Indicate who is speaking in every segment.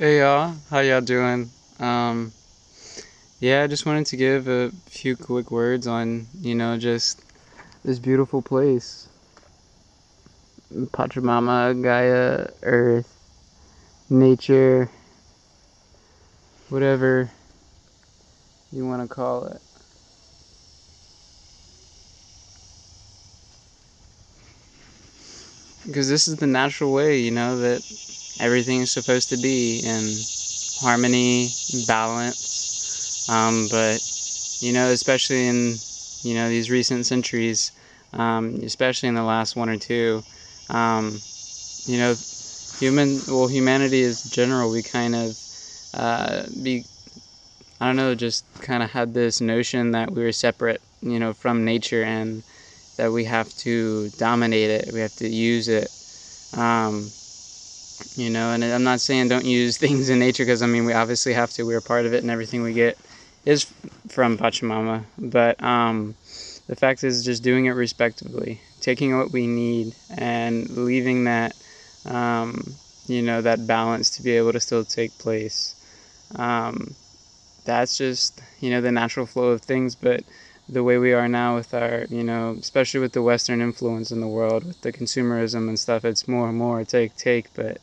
Speaker 1: Hey y'all, how y'all doing? Um, yeah, I just wanted to give a few quick words on, just this beautiful place. Pachamama, Gaia, Earth, nature, whatever you want to call it. Because this is the natural way, that everything is supposed to be in harmony, balance. But, especially in, these recent centuries, especially in the last one or two, um, you know, humanity is general. We kind of, I don't know, just kind of had this notion that we were separate, from nature and that we have to dominate it. We have to use it. Um, and I'm not saying don't use things in nature because, we obviously have to. We're a part of it and everything we get is from Pachamama. But the fact is just doing it respectively, taking what we need and leaving that, that balance to be able to still take place. That's just, the natural flow of things, but the way we are now with our, especially with the Western influence in the world, with the consumerism and stuff, it's more and more take, but,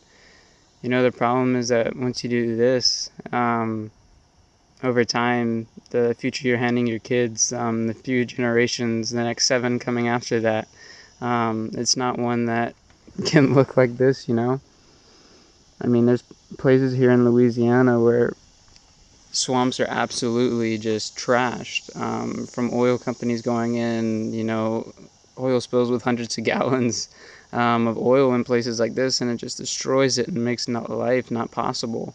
Speaker 1: the problem is that once you do this, over time, the future you're handing your kids, the few generations, the next 7 coming after that, it's not one that can look like this. There's places here in Louisiana where swamps are absolutely just trashed, from oil companies going in, oil spills with hundreds of gallons of oil in places like this, and it just destroys it and makes life not possible.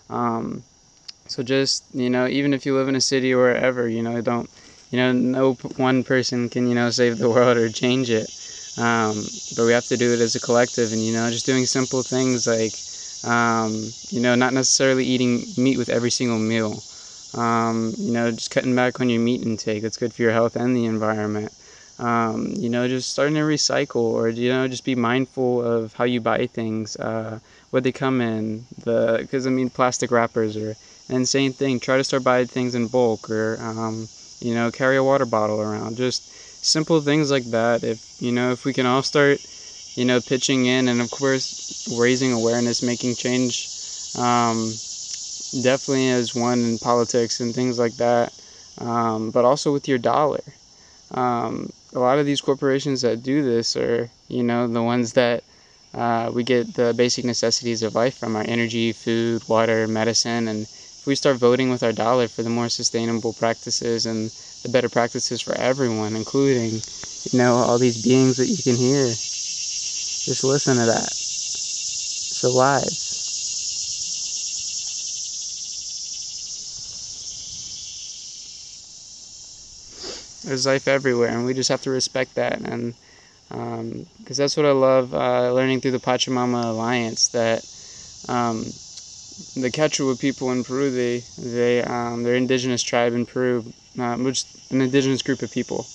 Speaker 1: So just, even if you live in a city or wherever, don't, no one person can, save the world or change it. But we have to do it as a collective, and, just doing simple things like, not necessarily eating meat with every single meal. Just cutting back on your meat intake. That's good for your health and the environment. Just starting to recycle, or, just be mindful of how you buy things, what they come in, because, plastic wrappers are an insane thing. Try to start buying things in bulk, or, carry a water bottle around. Just simple things like that. If we can all start, pitching in, and of course, raising awareness, making change, definitely as one in politics and things like that, but also with your dollar. A lot of these corporations that do this are, the ones that we get the basic necessities of life from: our energy, food, water, medicine. And if we start voting with our dollar for the more sustainable practices and the better practices for everyone, including, all these beings that you can hear, just listen to that. It's alive. There's life everywhere, and we just have to respect that. And because that's what I love learning through the Pachamama Alliance, that the Quechua people in Peru, they're indigenous tribe in Peru, which an indigenous group of people.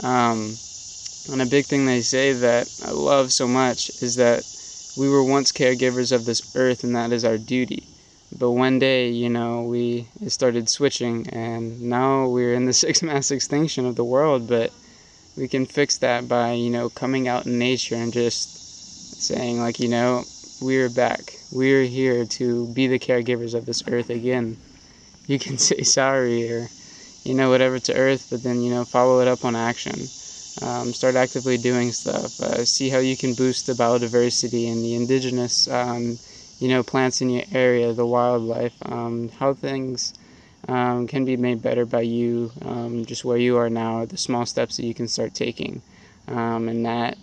Speaker 1: And a big thing they say that I love so much is that we were once caregivers of this earth, and that is our duty. But one day, it started switching, and now we're in the sixth mass extinction of the world. But we can fix that by, coming out in nature and just saying, like, we're back. We're here to be the caregivers of this earth again. You can say sorry or, whatever to earth, but then, follow it up on action. Start actively doing stuff. See how you can boost the biodiversity and the indigenous, plants in your area, the wildlife, how things can be made better by you, just where you are now, the small steps that you can start taking. And that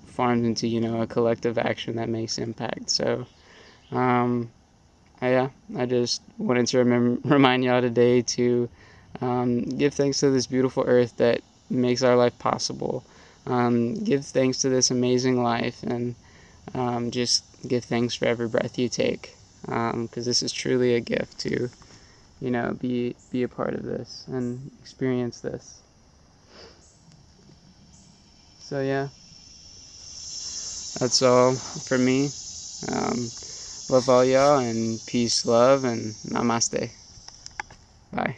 Speaker 1: forms into, a collective action that makes impact. So, I just wanted to remind y'all today to give thanks to this beautiful earth that makes our life possible. Give thanks to this amazing life, and just give thanks for every breath you take, because this is truly a gift to, be a part of this and experience this. So yeah, that's all for me. Love all y'all, and peace, love, and namaste. Bye.